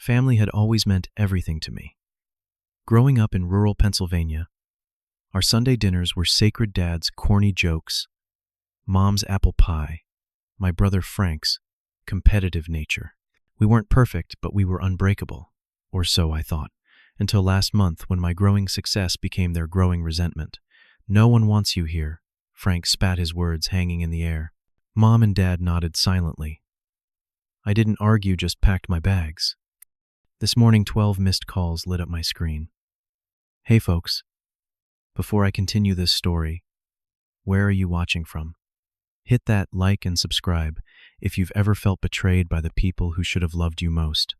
Family had always meant everything to me. Growing up in rural Pennsylvania, our Sunday dinners were sacred dad's corny jokes, mom's apple pie, my brother Frank's competitive nature. We weren't perfect, but we were unbreakable, or so I thought, until last month when my growing success became their growing resentment. "No one wants you here," Frank spat, his words hanging in the air. Mom and Dad nodded silently. I didn't argue, just packed my bags. This morning, 12 missed calls lit up my screen. Hey folks, before I continue this story, where are you watching from? Hit that like and subscribe if you've ever felt betrayed by the people who should have loved you most.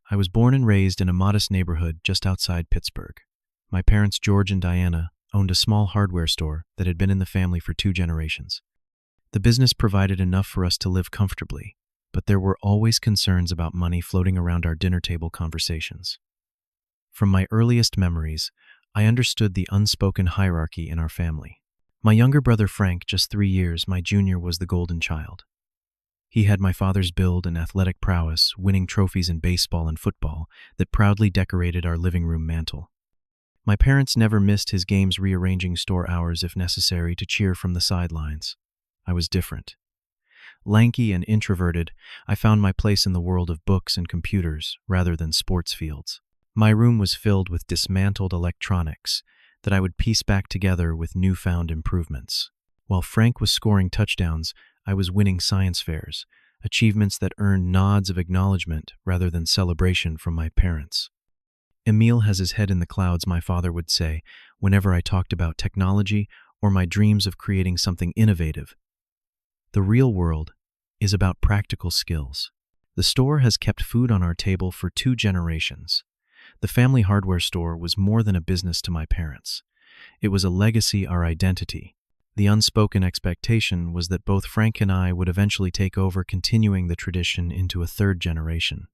I was born and raised in a modest neighborhood just outside Pittsburgh. My parents, George and Diana, owned a small hardware store that had been in the family for 2 generations. The business provided enough for us to live comfortably, but there were always concerns about money floating around our dinner table conversations. From my earliest memories, I understood the unspoken hierarchy in our family. My younger brother Frank, just 3 years my junior, was the golden child. He had my father's build and athletic prowess, winning trophies in baseball and football that proudly decorated our living room mantel. My parents never missed his games, rearranging store hours if necessary to cheer from the sidelines. I was different. Lanky and introverted, I found my place in the world of books and computers rather than sports fields. My room was filled with dismantled electronics that I would piece back together with newfound improvements. While Frank was scoring touchdowns, I was winning science fairs, achievements that earned nods of acknowledgement rather than celebration from my parents. "Emil has his head in the clouds," my father would say whenever I talked about technology or my dreams of creating something innovative. The real world is about practical skills. The store has kept food on our table for 2 generations. The family hardware store was more than a business to my parents. It was a legacy, our identity. The unspoken expectation was that both Frank and I would eventually take over, continuing the tradition into a 3rd generation.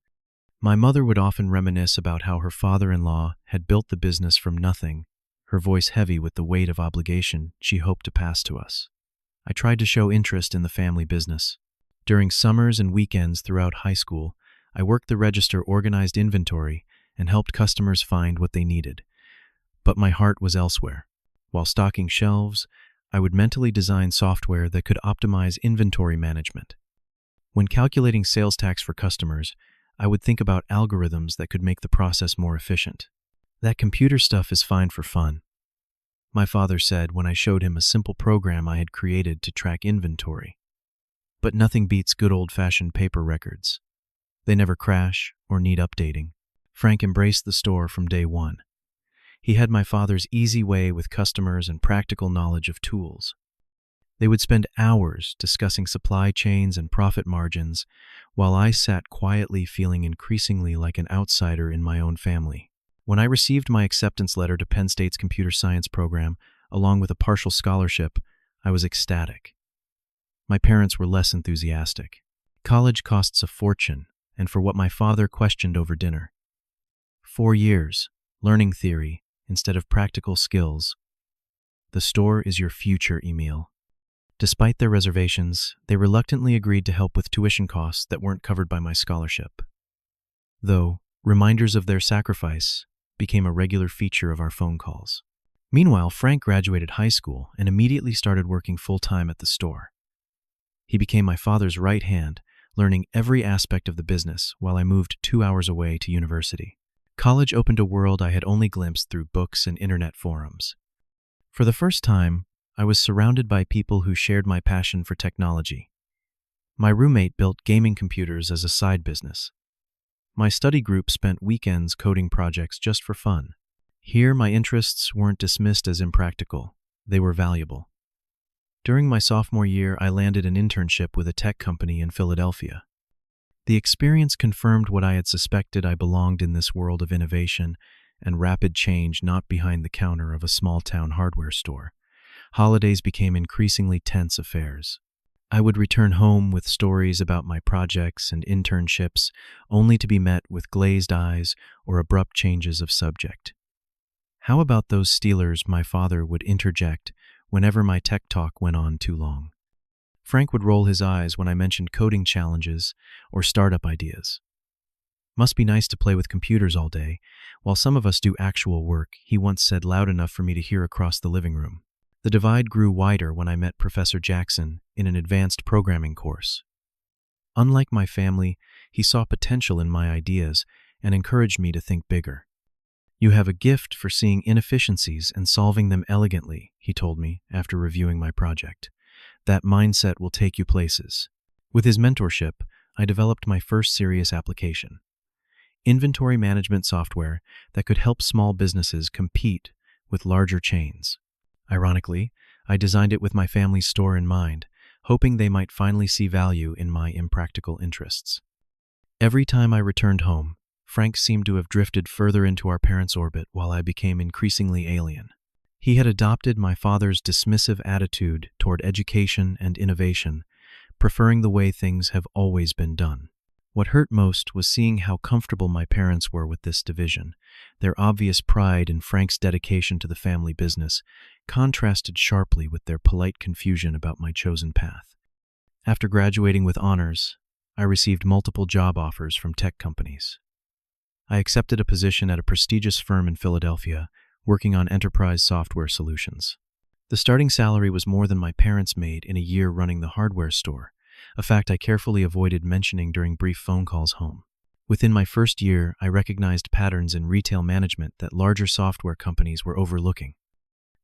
My mother would often reminisce about how her father-in-law had built the business from nothing, her voice heavy with the weight of obligation she hoped to pass to us. I tried to show interest in the family business. During summers and weekends throughout high school, I worked the register, organized inventory, and helped customers find what they needed. But my heart was elsewhere. While stocking shelves, I would mentally design software that could optimize inventory management. When calculating sales tax for customers, I would think about algorithms that could make the process more efficient. "That computer stuff is fine for fun," my father said when I showed him a simple program I had created to track inventory. "But nothing beats good old-fashioned paper records. They never crash or need updating." Frank embraced the store from day one. He had my father's easy way with customers and practical knowledge of tools. They would spend hours discussing supply chains and profit margins, while I sat quietly, feeling increasingly like an outsider in my own family. When I received my acceptance letter to Penn State's computer science program, along with a partial scholarship, I was ecstatic. My parents were less enthusiastic. College costs a fortune, and for what my father questioned over dinner. 4 years, learning theory instead of practical skills. "The store is your future, Emil." Despite their reservations, they reluctantly agreed to help with tuition costs that weren't covered by my scholarship. Though, reminders of their sacrifice became a regular feature of our phone calls. Meanwhile, Frank graduated high school and immediately started working full-time at the store. He became my father's right hand, learning every aspect of the business while I moved 2 hours away to university. College opened a world I had only glimpsed through books and internet forums. For the first time, I was surrounded by people who shared my passion for technology. My roommate built gaming computers as a side business. My study group spent weekends coding projects just for fun. Here, my interests weren't dismissed as impractical. They were valuable. During my sophomore year, I landed an internship with a tech company in Philadelphia. The experience confirmed what I had suspected: I belonged in this world of innovation and rapid change, not behind the counter of a small-town hardware store. Holidays became increasingly tense affairs. I would return home with stories about my projects and internships, only to be met with glazed eyes or abrupt changes of subject. "How about those Steelers?" my father would interject whenever my tech talk went on too long. Frank would roll his eyes when I mentioned coding challenges or startup ideas. Must be nice to play with computers all day, while some of us do actual work, he once said loud enough for me to hear across the living room. The divide grew wider when I met Professor Jackson in an advanced programming course. Unlike my family, he saw potential in my ideas and encouraged me to think bigger. You have a gift for seeing inefficiencies and solving them elegantly, he told me after reviewing my project. That mindset will take you places. With his mentorship, I developed my first serious application: inventory management software that could help small businesses compete with larger chains. Ironically, I designed it with my family's store in mind, hoping they might finally see value in my impractical interests. Every time I returned home, Frank seemed to have drifted further into our parents' orbit while I became increasingly alien. He had adopted my father's dismissive attitude toward education and innovation, preferring the way things have always been done. What hurt most was seeing how comfortable my parents were with this division. Their obvious pride in Frank's dedication to the family business contrasted sharply with their polite confusion about my chosen path. After graduating with honors, I received multiple job offers from tech companies. I accepted a position at a prestigious firm in Philadelphia, working on enterprise software solutions. The starting salary was more than my parents made in a year running the hardware store, a fact I carefully avoided mentioning during brief phone calls home. Within my first year, I recognized patterns in retail management that larger software companies were overlooking.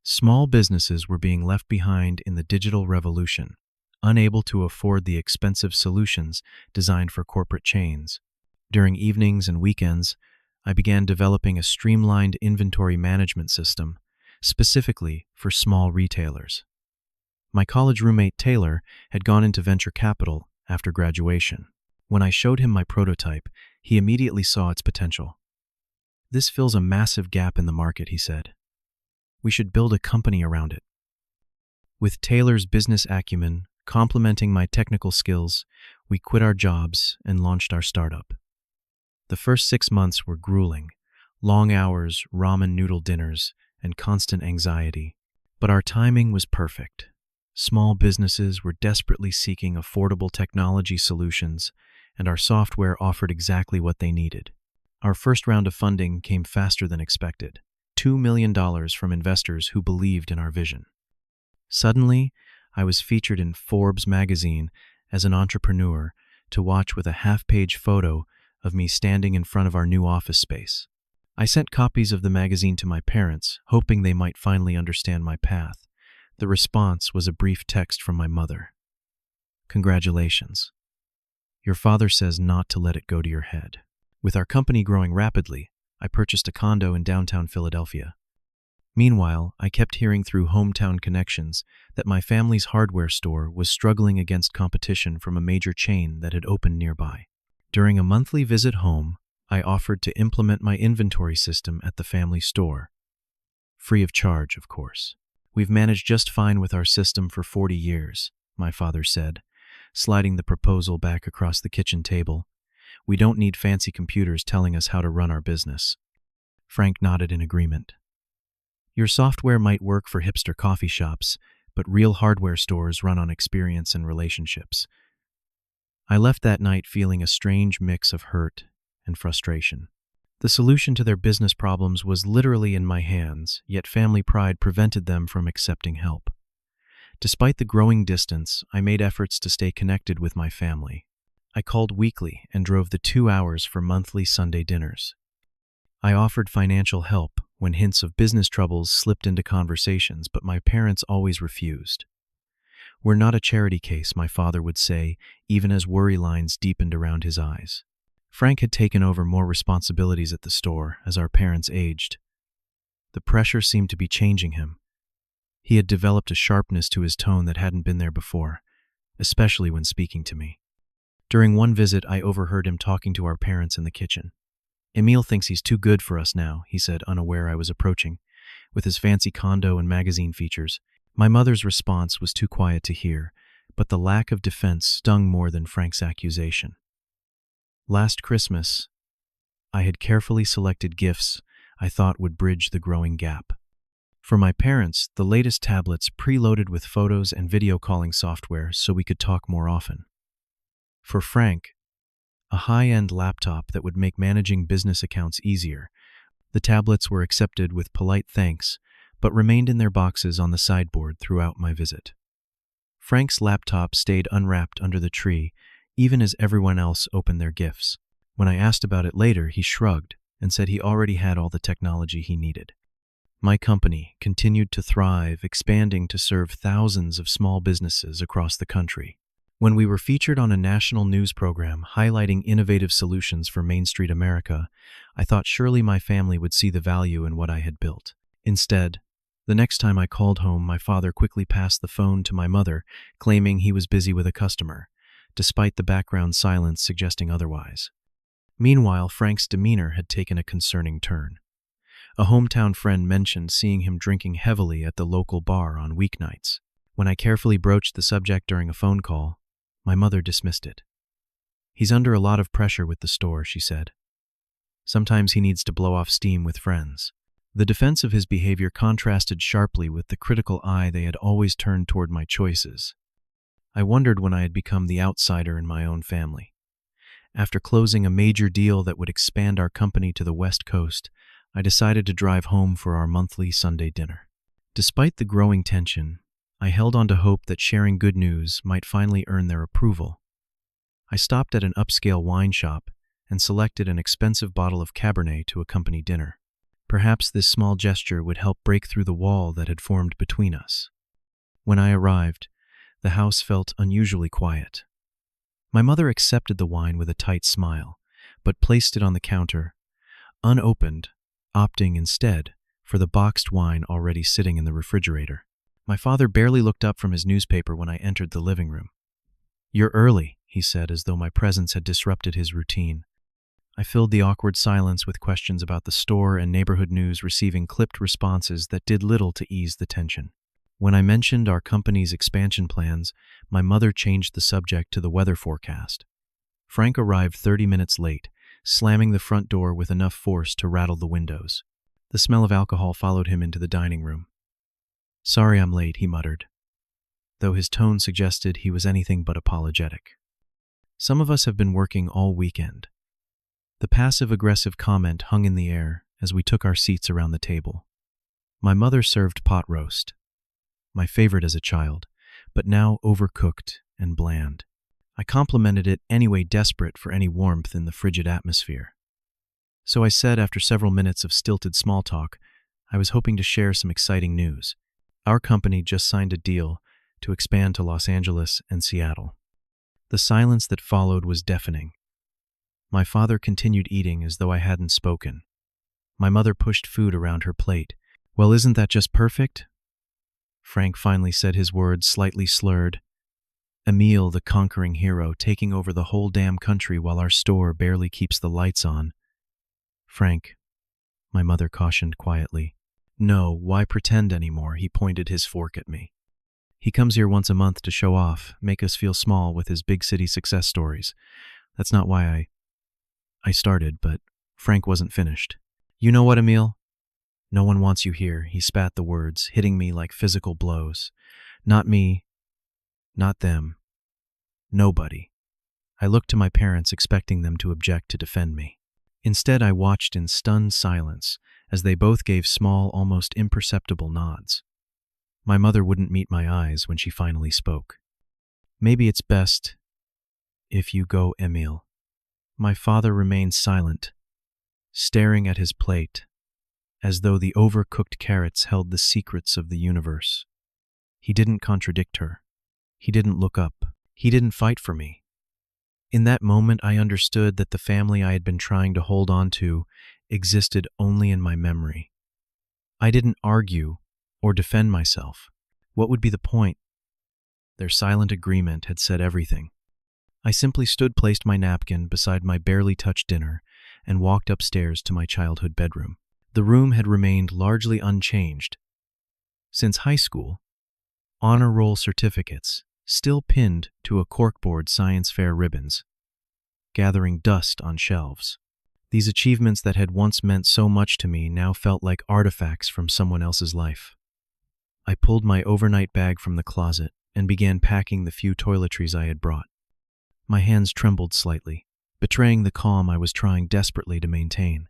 Small businesses were being left behind in the digital revolution, unable to afford the expensive solutions designed for corporate chains. During evenings and weekends, I began developing a streamlined inventory management system, specifically for small retailers. My college roommate Taylor had gone into venture capital after graduation. When I showed him my prototype, he immediately saw its potential. "This fills a massive gap in the market," he said. "We should build a company around it." With Taylor's business acumen complementing my technical skills, we quit our jobs and launched our startup. The first 6 months were grueling: long hours, ramen noodle dinners, and constant anxiety. But our timing was perfect. Small businesses were desperately seeking affordable technology solutions, and our software offered exactly what they needed. Our first round of funding came faster than expected: $2 million from investors who believed in our vision. Suddenly, I was featured in Forbes magazine as an entrepreneur, to watch with a half-page photo of me standing in front of our new office space. I sent copies of the magazine to my parents, hoping they might finally understand my path. The response was a brief text from my mother. "Congratulations. Your father says not to let it go to your head." With our company growing rapidly, I purchased a condo in downtown Philadelphia. Meanwhile, I kept hearing through hometown connections that my family's hardware store was struggling against competition from a major chain that had opened nearby. During a monthly visit home, I offered to implement my inventory system at the family store. Free of charge, of course. "We've managed just fine with our system for 40 years, my father said, sliding the proposal back across the kitchen table. "We don't need fancy computers telling us how to run our business." Frank nodded in agreement. "Your software might work for hipster coffee shops, but real hardware stores run on experience and relationships." I left that night feeling a strange mix of hurt and frustration. The solution to their business problems was literally in my hands, yet family pride prevented them from accepting help. Despite the growing distance, I made efforts to stay connected with my family. I called weekly and drove the 2 hours for monthly Sunday dinners. I offered financial help when hints of business troubles slipped into conversations, but my parents always refused. "We're not a charity case," my father would say, even as worry lines deepened around his eyes. Frank had taken over more responsibilities at the store as our parents aged. The pressure seemed to be changing him. He had developed a sharpness to his tone that hadn't been there before, especially when speaking to me. During one visit, I overheard him talking to our parents in the kitchen. "Emil thinks he's too good for us now," he said, unaware I was approaching, "with his fancy condo and magazine features." My mother's response was too quiet to hear, but the lack of defense stung more than Frank's accusation. Last Christmas, I had carefully selected gifts I thought would bridge the growing gap. For my parents, the latest tablets preloaded with photos and video calling software so we could talk more often. For Frank, a high-end laptop that would make managing business accounts easier. The tablets were accepted with polite thanks, but remained in their boxes on the sideboard throughout my visit. Frank's laptop stayed unwrapped under the tree, even as everyone else opened their gifts. When I asked about it later, he shrugged and said he already had all the technology he needed. My company continued to thrive, expanding to serve thousands of small businesses across the country. When we were featured on a national news program highlighting innovative solutions for Main Street America, I thought surely my family would see the value in what I had built. Instead, the next time I called home, my father quickly passed the phone to my mother, claiming he was busy with a customer, despite the background silence suggesting otherwise. Meanwhile, Frank's demeanor had taken a concerning turn. A hometown friend mentioned seeing him drinking heavily at the local bar on weeknights. When I carefully broached the subject during a phone call, my mother dismissed it. "He's under a lot of pressure with the store," she said. "Sometimes he needs to blow off steam with friends." The defense of his behavior contrasted sharply with the critical eye they had always turned toward my choices. I wondered when I had become the outsider in my own family. After closing a major deal that would expand our company to the West Coast, I decided to drive home for our monthly Sunday dinner. Despite the growing tension, I held on to hope that sharing good news might finally earn their approval. I stopped at an upscale wine shop and selected an expensive bottle of Cabernet to accompany dinner. Perhaps this small gesture would help break through the wall that had formed between us. When I arrived, the house felt unusually quiet. My mother accepted the wine with a tight smile, but placed it on the counter, unopened, opting instead for the boxed wine already sitting in the refrigerator. My father barely looked up from his newspaper when I entered the living room. "You're early," he said, as though my presence had disrupted his routine. I filled the awkward silence with questions about the store and neighborhood news, receiving clipped responses that did little to ease the tension. When I mentioned our company's expansion plans, my mother changed the subject to the weather forecast. Frank arrived 30 minutes late, slamming the front door with enough force to rattle the windows. The smell of alcohol followed him into the dining room. "Sorry I'm late," he muttered, though his tone suggested he was anything but apologetic. "Some of us have been working all weekend." The passive-aggressive comment hung in the air as we took our seats around the table. My mother served pot roast, my favorite as a child, but now overcooked and bland. I complimented it anyway, desperate for any warmth in the frigid atmosphere. So I said, after several minutes of stilted small talk, I was hoping to share some exciting news. Our company just signed a deal to expand to Los Angeles and Seattle. The silence that followed was deafening. My father continued eating as though I hadn't spoken. My mother pushed food around her plate. "Well, isn't that just perfect?" Frank finally said, his words slightly slurred. "Emil, the conquering hero, taking over the whole damn country while our store barely keeps the lights on." "Frank," my mother cautioned quietly. "No, why pretend anymore?" He pointed his fork at me. "He comes here once a month to show off, make us feel small with his big city success stories. That's not why I started," but Frank wasn't finished. "You know what, Emil? No one wants you here." He spat the words, hitting me like physical blows. "Not me. Not them. Nobody." I looked to my parents, expecting them to object to defend me. Instead, I watched in stunned silence as they both gave small, almost imperceptible nods. My mother wouldn't meet my eyes when she finally spoke. "Maybe it's best if you go, Emil." My father remained silent, staring at his plate, as though the overcooked carrots held the secrets of the universe. He didn't contradict her. He didn't look up. He didn't fight for me. In that moment, I understood that the family I had been trying to hold on to existed only in my memory. I didn't argue or defend myself. What would be the point? Their silent agreement had said everything. I simply stood, placed my napkin beside my barely touched dinner, and walked upstairs to my childhood bedroom. The room had remained largely unchanged since high school. Honor roll certificates, still pinned to a corkboard science fair ribbons, gathering dust on shelves. These achievements that had once meant so much to me now felt like artifacts from someone else's life. I pulled my overnight bag from the closet and began packing the few toiletries I had brought. My hands trembled slightly, betraying the calm I was trying desperately to maintain.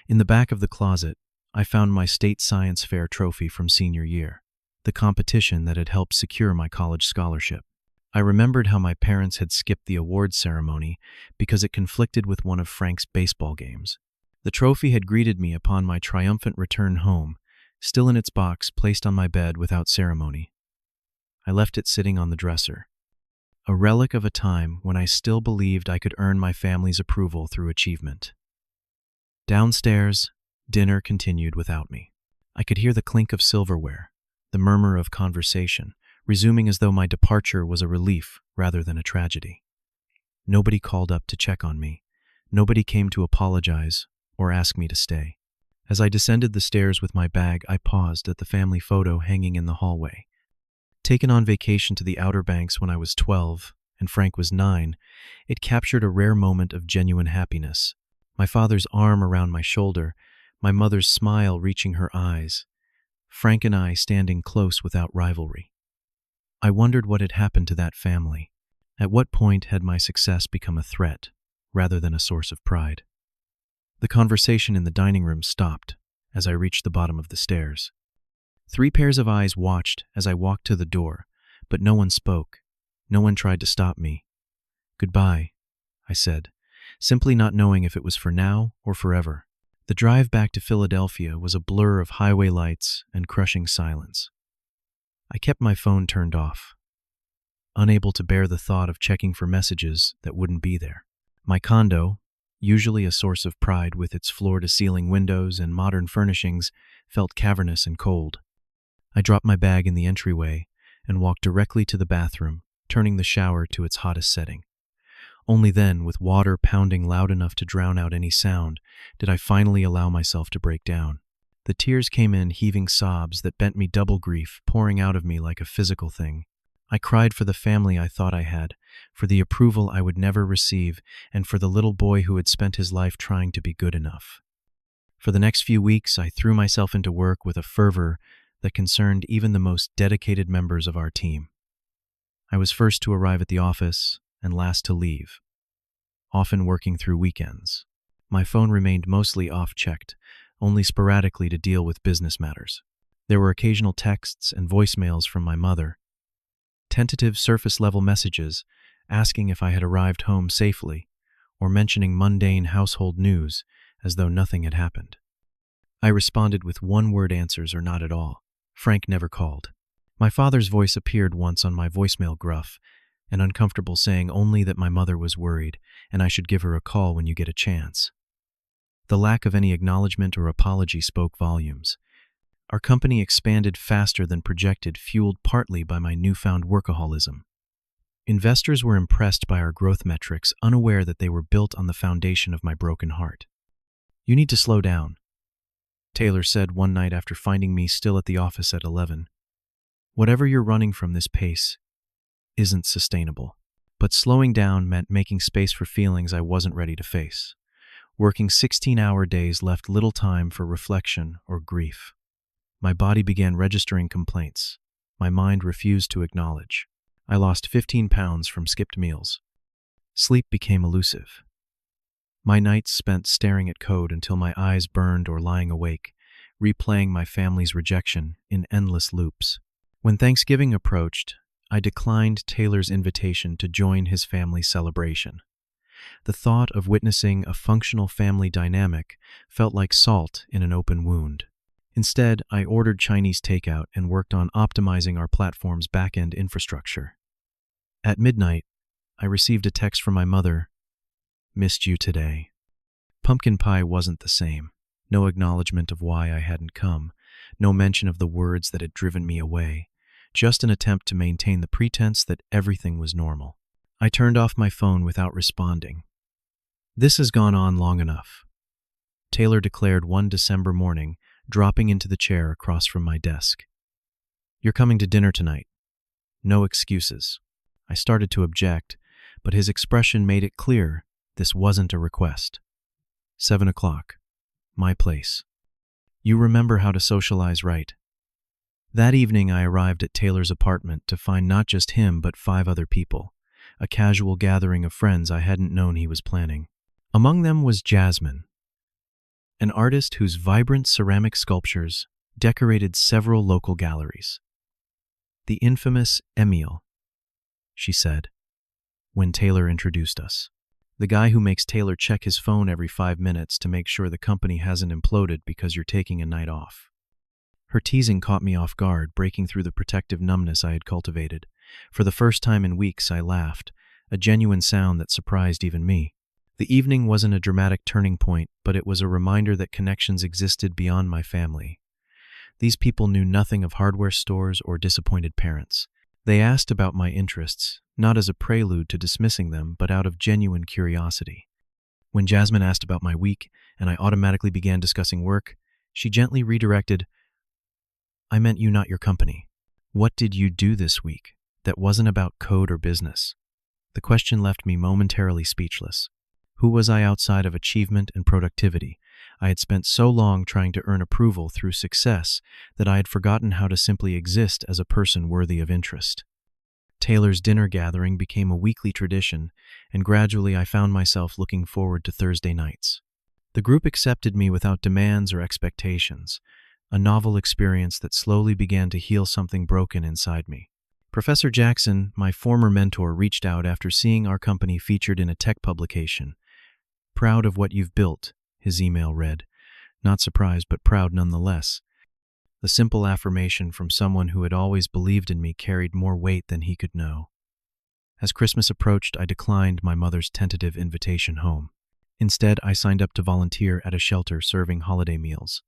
In the back of the closet, I found my state science fair trophy from senior year, the competition that had helped secure my college scholarship. I remembered how my parents had skipped the awards ceremony because it conflicted with one of Frank's baseball games. The trophy had greeted me upon my triumphant return home, still in its box placed on my bed without ceremony. I left it sitting on the dresser, a relic of a time when I still believed I could earn my family's approval through achievement. Downstairs, dinner continued without me. I could hear the clink of silverware, the murmur of conversation, resuming as though my departure was a relief rather than a tragedy. Nobody called up to check on me. Nobody came to apologize or ask me to stay. As I descended the stairs with my bag, I paused at the family photo hanging in the hallway. Taken on vacation to the Outer Banks when I was 12 and Frank was 9, it captured a rare moment of genuine happiness. My father's arm around my shoulder, my mother's smile reaching her eyes, Frank and I standing close without rivalry. I wondered what had happened to that family. At what point had my success become a threat rather than a source of pride? The conversation in the dining room stopped as I reached the bottom of the stairs. 3 pairs of eyes watched as I walked to the door, but no one spoke. No one tried to stop me. "Goodbye," I said, simply not knowing if it was for now or forever. The drive back to Philadelphia was a blur of highway lights and crushing silence. I kept my phone turned off, unable to bear the thought of checking for messages that wouldn't be there. My condo, usually a source of pride with its floor-to-ceiling windows and modern furnishings, felt cavernous and cold. I dropped my bag in the entryway and walked directly to the bathroom, turning the shower to its hottest setting. Only then, with water pounding loud enough to drown out any sound, did I finally allow myself to break down. The tears came in heaving sobs that bent me double grief, pouring out of me like a physical thing. I cried for the family I thought I had, for the approval I would never receive, and for the little boy who had spent his life trying to be good enough. For the next few weeks, I threw myself into work with a fervor that concerned even the most dedicated members of our team. I was first to arrive at the office and last to leave, often working through weekends. My phone remained mostly off-checked, only sporadically to deal with business matters. There were occasional texts and voicemails from my mother, tentative surface-level messages asking if I had arrived home safely, or mentioning mundane household news as though nothing had happened. I responded with one-word answers or not at all. Frank never called. My father's voice appeared once on my voicemail, gruff and uncomfortable, saying only that my mother was worried and I should give her a call when you get a chance. The lack of any acknowledgement or apology spoke volumes. Our company expanded faster than projected, fueled partly by my newfound workaholism. Investors were impressed by our growth metrics, unaware that they were built on the foundation of my broken heart. "You need to slow down," Taylor said one night after finding me still at the office at 11. "Whatever you're running from, this pace isn't sustainable." But slowing down meant making space for feelings I wasn't ready to face. Working 16-hour days left little time for reflection or grief. My body began registering complaints. My mind refused to acknowledge. I lost 15 pounds from skipped meals. Sleep became elusive. My nights spent staring at code until my eyes burned or lying awake, replaying my family's rejection in endless loops. When Thanksgiving approached, I declined Taylor's invitation to join his family celebration. The thought of witnessing a functional family dynamic felt like salt in an open wound. Instead, I ordered Chinese takeout and worked on optimizing our platform's back-end infrastructure. At midnight, I received a text from my mother, "Missed you today." Pumpkin pie wasn't the same. No acknowledgement of why I hadn't come. No mention of the words that had driven me away. Just an attempt to maintain the pretense that everything was normal. I turned off my phone without responding. "This has gone on long enough," Taylor declared one December morning, dropping into the chair across from my desk. "You're coming to dinner tonight. No excuses." I started to object, but his expression made it clear this wasn't a request. 7 o'clock. My place. You remember how to socialize, right? That evening I arrived at Taylor's apartment to find not just him but 5 other people. a casual gathering of friends I hadn't known he was planning. Among them was Jasmine, an artist whose vibrant ceramic sculptures decorated several local galleries. "The infamous Emile," she said, when Taylor introduced us. "The guy who makes Taylor check his phone every 5 minutes to make sure the company hasn't imploded because you're taking a night off." Her teasing caught me off guard, breaking through the protective numbness I had cultivated. For the first time in weeks, I laughed, a genuine sound that surprised even me. The evening wasn't a dramatic turning point, but it was a reminder that connections existed beyond my family. These people knew nothing of hardware stores or disappointed parents. They asked about my interests, not as a prelude to dismissing them, but out of genuine curiosity. When Jasmine asked about my week, and I automatically began discussing work, she gently redirected, "I meant you, not your company. What did you do this week that wasn't about code or business?" The question left me momentarily speechless. Who was I outside of achievement and productivity? I had spent so long trying to earn approval through success that I had forgotten how to simply exist as a person worthy of interest. Taylor's dinner gathering became a weekly tradition, and gradually I found myself looking forward to Thursday nights. The group accepted me without demands or expectations, a novel experience that slowly began to heal something broken inside me. Professor Jackson, my former mentor, reached out after seeing our company featured in a tech publication. "Proud of what you've built," his email read. Not surprised, but proud nonetheless. The simple affirmation from someone who had always believed in me carried more weight than he could know. As Christmas approached, I declined my mother's tentative invitation home. Instead, I signed up to volunteer at a shelter serving holiday meals.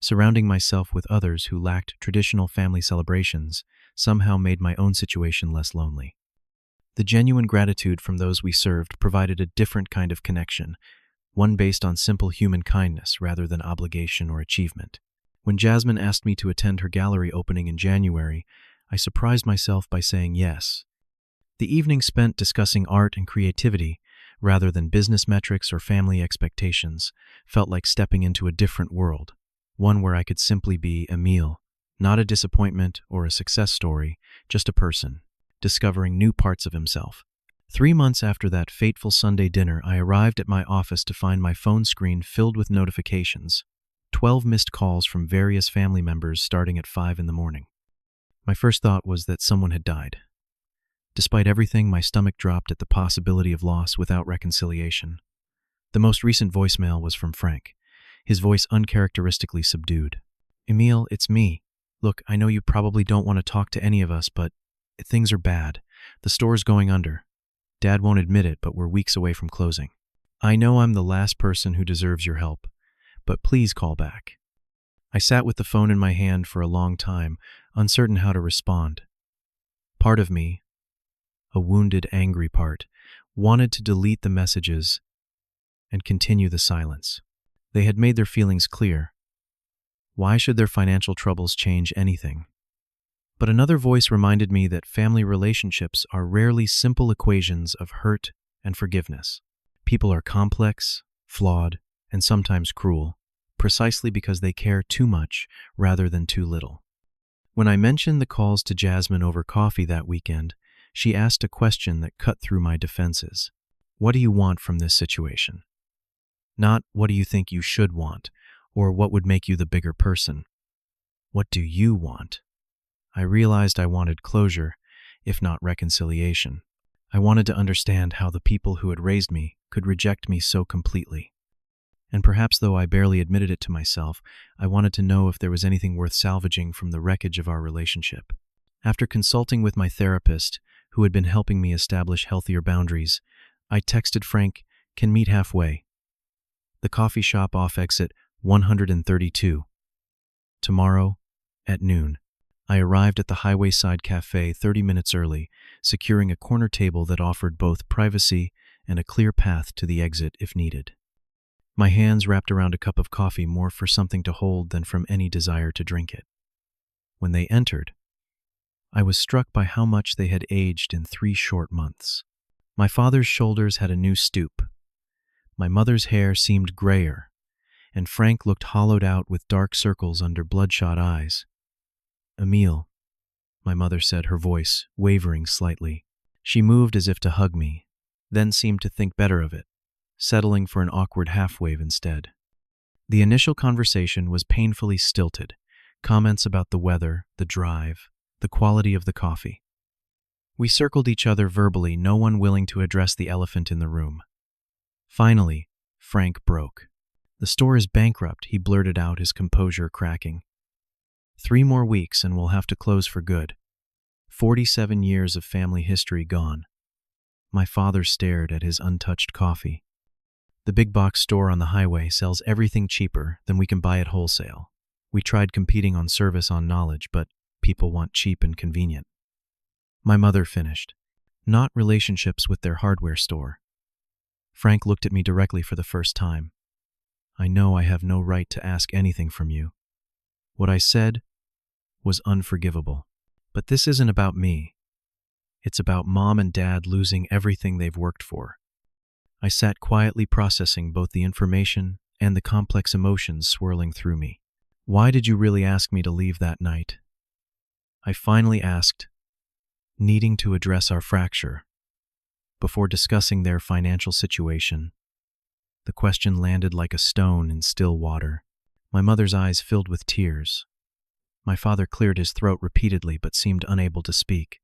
Surrounding myself with others who lacked traditional family celebrations somehow made my own situation less lonely. The genuine gratitude from those we served provided a different kind of connection, one based on simple human kindness rather than obligation or achievement. When Jasmine asked me to attend her gallery opening in January, I surprised myself by saying yes. The evening spent discussing art and creativity, rather than business metrics or family expectations, felt like stepping into a different world, one where I could simply be Emile, not a disappointment or a success story, just a person, discovering new parts of himself. 3 months after that fateful Sunday dinner, I arrived at my office to find my phone screen filled with notifications, 12 missed calls from various family members starting at 5 in the morning. My first thought was that someone had died. Despite everything, my stomach dropped at the possibility of loss without reconciliation. The most recent voicemail was from Frank, his voice uncharacteristically subdued. "Emile, it's me. Look, I know you probably don't want to talk to any of us, but things are bad. The store's going under. Dad won't admit it, but we're weeks away from closing. I know I'm the last person who deserves your help, but please call back." I sat with the phone in my hand for a long time, uncertain how to respond. Part of me, a wounded, angry part, wanted to delete the messages and continue the silence. They had made their feelings clear. Why should their financial troubles change anything? But another voice reminded me that family relationships are rarely simple equations of hurt and forgiveness. People are complex, flawed, and sometimes cruel, precisely because they care too much rather than too little. When I mentioned the calls to Jasmine over coffee that weekend, she asked a question that cut through my defenses. "What do you want from this situation?" Not "what do you think you should want," or "what would make you the bigger person." What do you want? I realized I wanted closure, if not reconciliation. I wanted to understand how the people who had raised me could reject me so completely. And perhaps though I barely admitted it to myself, I wanted to know if there was anything worth salvaging from the wreckage of our relationship. After consulting with my therapist, who had been helping me establish healthier boundaries, I texted Frank, "Can meet halfway. The coffee shop off exit 132. Tomorrow at noon." I arrived at the Highway Side Cafe 30 minutes early, securing a corner table that offered both privacy and a clear path to the exit if needed. My hands wrapped around a cup of coffee more for something to hold than from any desire to drink it. When they entered, I was struck by how much they had aged in 3 short months. My father's shoulders had a new stoop. My mother's hair seemed grayer, and Frank looked hollowed out with dark circles under bloodshot eyes. "Emile," my mother said, her voice wavering slightly, She moved as if to hug me, then seemed to think better of it, settling for an awkward half-wave instead. The initial conversation was painfully stilted, comments about the weather, the drive, the quality of the coffee. We circled each other verbally, no one willing to address the elephant in the room. Finally, Frank broke. "The store is bankrupt," he blurted out, his composure cracking. 3 more weeks and we'll have to close for good. 47 years of family history gone. My father stared at his untouched coffee. "The big box store on the highway sells everything cheaper than we can buy at wholesale. We tried competing on service, on knowledge, but people want cheap and convenient." My mother finished. "Not relationships with their hardware store." Frank looked at me directly for the first time. "I know I have no right to ask anything from you." What I said was unforgivable. "But this isn't about me. It's about Mom and Dad losing everything they've worked for." I sat quietly processing both the information and the complex emotions swirling through me. "Why did you really ask me to leave that night?" I finally asked, needing to address our fracture. Before discussing their financial situation, the question landed like a stone in still water. My mother's eyes filled with tears. My father cleared his throat repeatedly but seemed unable to speak.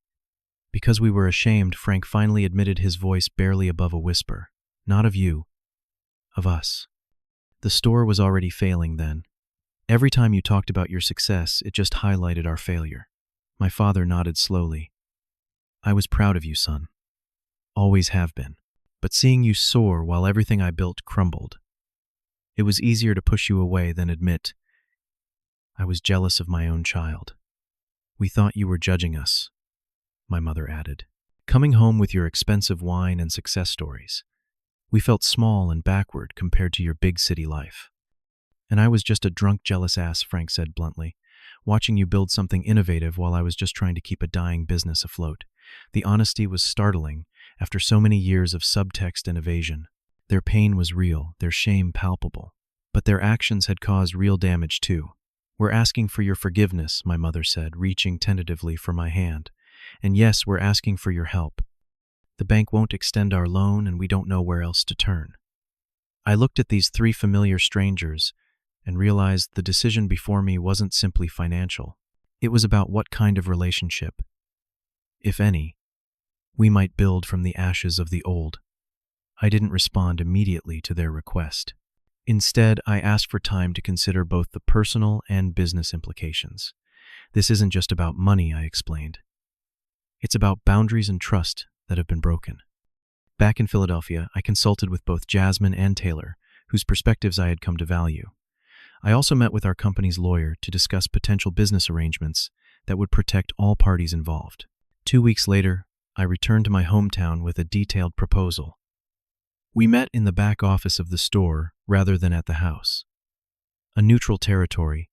Because we were ashamed, Frank finally admitted, his voice barely above a whisper. "Not of you. Of us. The store was already failing then. Every time you talked about your success, it just highlighted our failure." My father nodded slowly. "I was proud of you, son. Always have been. But seeing you soar while everything I built crumbled, it was easier to push you away than admit I was jealous of my own child. We thought you were judging us," my mother added. "Coming home with your expensive wine and success stories. We felt small and backward compared to your big city life." "And I was just a drunk, jealous ass," Frank said bluntly, "watching you build something innovative while I was just trying to keep a dying business afloat." The honesty was startling after so many years of subtext and evasion. Their pain was real, their shame palpable. But their actions had caused real damage too. "We're asking for your forgiveness," my mother said, reaching tentatively for my hand. "And yes, we're asking for your help. The bank won't extend our loan and we don't know where else to turn." I looked at these 3 familiar strangers and realized the decision before me wasn't simply financial. It was about what kind of relationship, if any, we might build from the ashes of the old. I didn't respond immediately to their request. Instead, I asked for time to consider both the personal and business implications. "This isn't just about money," I explained. "It's about boundaries and trust that have been broken." Back in Philadelphia, I consulted with both Jasmine and Taylor, whose perspectives I had come to value. I also met with our company's lawyer to discuss potential business arrangements that would protect all parties involved. 2 weeks later, I returned to my hometown with a detailed proposal. We met in the back office of the store rather than at the house, a neutral territory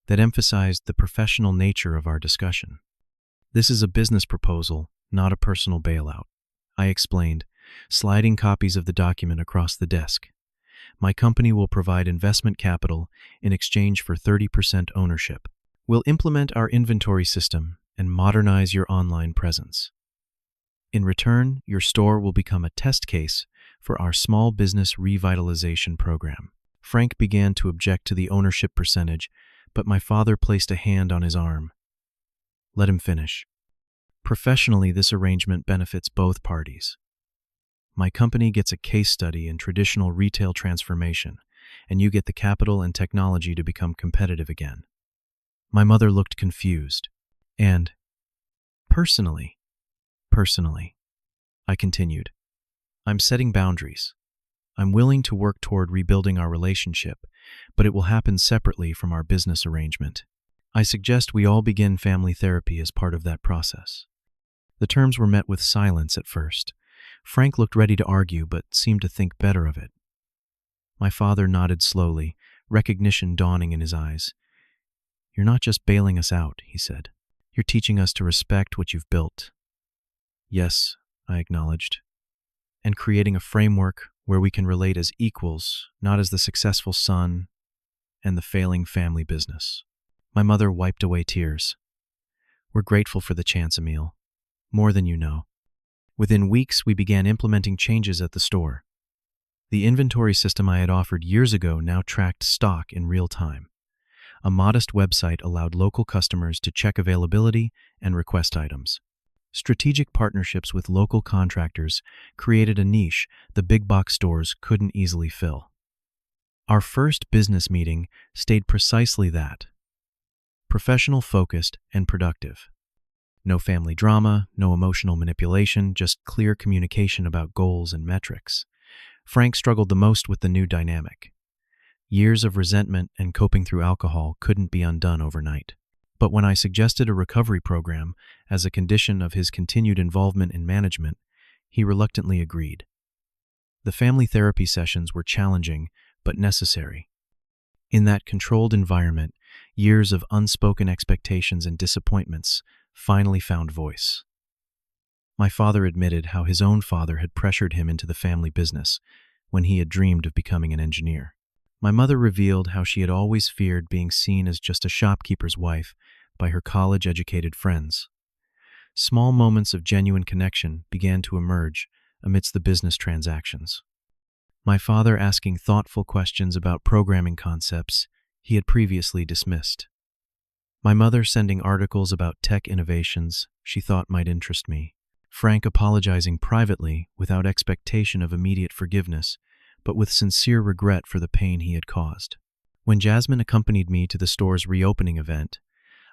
that emphasized the professional nature of our discussion. "This is a business proposal, not a personal bailout," I explained, sliding copies of the document across the desk. "My company will provide investment capital in exchange for 30% ownership. We'll implement our inventory system and modernize your online presence. In return, your store will become a test case for our small business revitalization program." Frank began to object to the ownership percentage, but my father placed a hand on his arm. "Let him finish. Professionally, this arrangement benefits both parties. My company gets a case study in traditional retail transformation, and you get the capital and technology to become competitive again." My mother looked confused. "And personally, I continued, I'm setting boundaries. I'm willing to work toward rebuilding our relationship, but it will happen separately from our business arrangement. I suggest we all begin family therapy as part of that process." The terms were met with silence at first. Frank looked ready to argue, but seemed to think better of it. My father nodded slowly, recognition dawning in his eyes. "You're not just bailing us out," he said. "You're teaching us to respect what you've built." "Yes," I acknowledged. "And creating a framework where we can relate as equals, not as the successful son and the failing family business." My mother wiped away tears. "We're grateful for the chance, Emil. More than you know. Within weeks, we began implementing changes at the store. The inventory system I had offered years ago now tracked stock in real time. A modest website allowed local customers to check availability and request items. Strategic partnerships with local contractors created a niche the big box stores couldn't easily fill. Our first business meeting stayed precisely that: professional, focused, and productive. No family drama, no emotional manipulation, just clear communication about goals and metrics. Frank struggled the most with the new dynamic. Years of resentment and coping through alcohol couldn't be undone overnight. But when I suggested a recovery program as a condition of his continued involvement in management, he reluctantly agreed. The family therapy sessions were challenging, but necessary. In that controlled environment, years of unspoken expectations and disappointments finally found voice. My father admitted how his own father had pressured him into the family business when he had dreamed of becoming an engineer. My mother revealed how she had always feared being seen as just a shopkeeper's wife by her college-educated friends. Small moments of genuine connection began to emerge amidst the business transactions. My father asking thoughtful questions about programming concepts he had previously dismissed. My mother sending articles about tech innovations she thought might interest me. Frank apologizing privately without expectation of immediate forgiveness, but with sincere regret for the pain he had caused. When Jasmine accompanied me to the store's reopening event,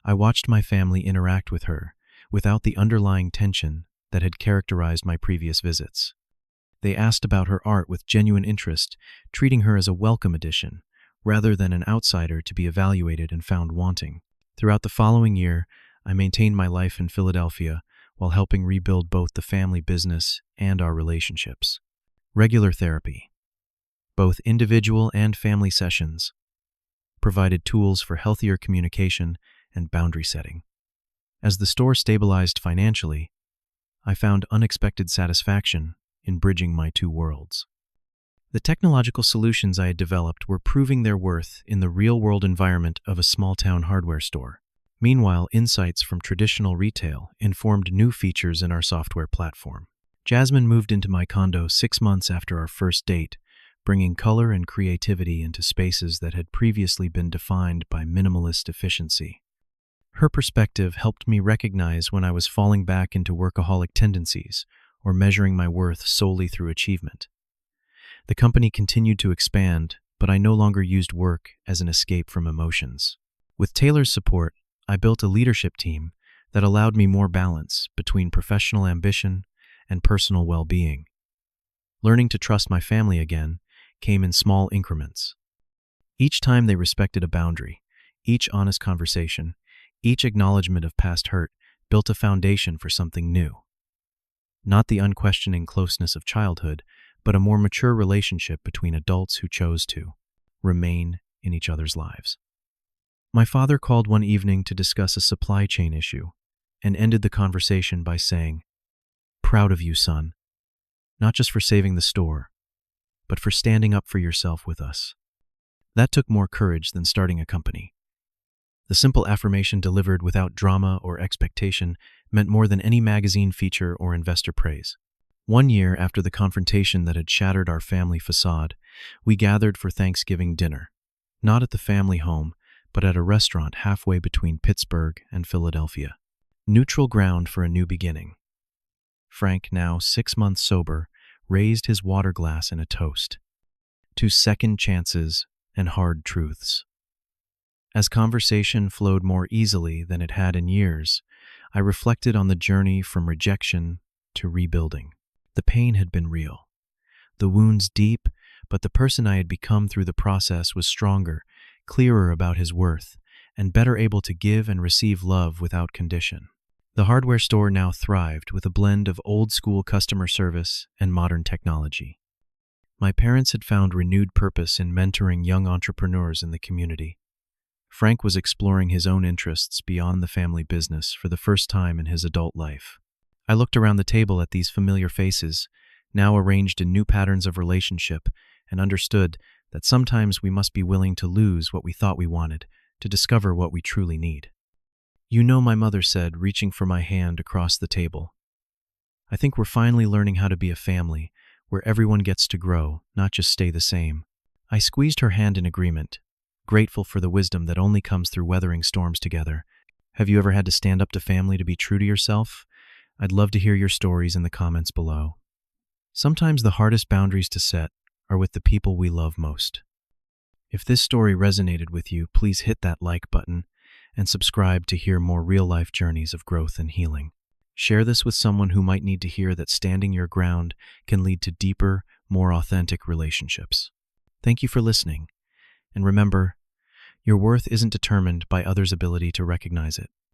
I watched my family interact with her without the underlying tension that had characterized my previous visits. They asked about her art with genuine interest, treating her as a welcome addition, rather than an outsider to be evaluated and found wanting. Throughout the following year, I maintained my life in Philadelphia while helping rebuild both the family business and our relationships. Regular therapy, both individual and family sessions, provided tools for healthier communication and boundary setting. As the store stabilized financially, I found unexpected satisfaction in bridging my two worlds. The technological solutions I had developed were proving their worth in the real-world environment of a small-town hardware store. Meanwhile, insights from traditional retail informed new features in our software platform. Jasmine moved into my condo 6 months after our first date, bringing color and creativity into spaces that had previously been defined by minimalist efficiency. Her perspective helped me recognize when I was falling back into workaholic tendencies or measuring my worth solely through achievement. The company continued to expand, but I no longer used work as an escape from emotions. With Taylor's support, I built a leadership team that allowed me more balance between professional ambition and personal well-being. Learning to trust my family again came in small increments. Each time they respected a boundary, each honest conversation, each acknowledgement of past hurt built a foundation for something new. Not the unquestioning closeness of childhood, but a more mature relationship between adults who chose to remain in each other's lives. My father called one evening to discuss a supply chain issue and ended the conversation by saying, "Proud of you, son, not just for saving the store, but for standing up for yourself with us." That took more courage than starting a company. The simple affirmation delivered without drama or expectation meant more than any magazine feature or investor praise. 1 year after the confrontation that had shattered our family facade, we gathered for Thanksgiving dinner, not at the family home, but at a restaurant halfway between Pittsburgh and Philadelphia. Neutral ground for a new beginning. Frank, now 6 months sober, raised his water glass in a toast to second chances and hard truths. As conversation flowed more easily than it had in years, I reflected on the journey from rejection to rebuilding. The pain had been real, the wounds deep, but the person I had become through the process was stronger, clearer about his worth, and better able to give and receive love without condition. The hardware store now thrived with a blend of old-school customer service and modern technology. My parents had found renewed purpose in mentoring young entrepreneurs in the community. Frank was exploring his own interests beyond the family business for the first time in his adult life. I looked around the table at these familiar faces, now arranged in new patterns of relationship, and understood that sometimes we must be willing to lose what we thought we wanted to discover what we truly need. "You know," my mother said, reaching for my hand across the table, I think we're finally learning how to be a family, where everyone gets to grow, not just stay the same. I squeezed her hand in agreement, grateful for the wisdom that only comes through weathering storms together. Have you ever had to stand up to family to be true to yourself? I'd love to hear your stories in the comments below. Sometimes the hardest boundaries to set are with the people we love most. If this story resonated with you, please hit that like button and subscribe to hear more real-life journeys of growth and healing. Share this with someone who might need to hear that standing your ground can lead to deeper, more authentic relationships. Thank you for listening, and remember, your worth isn't determined by others' ability to recognize it.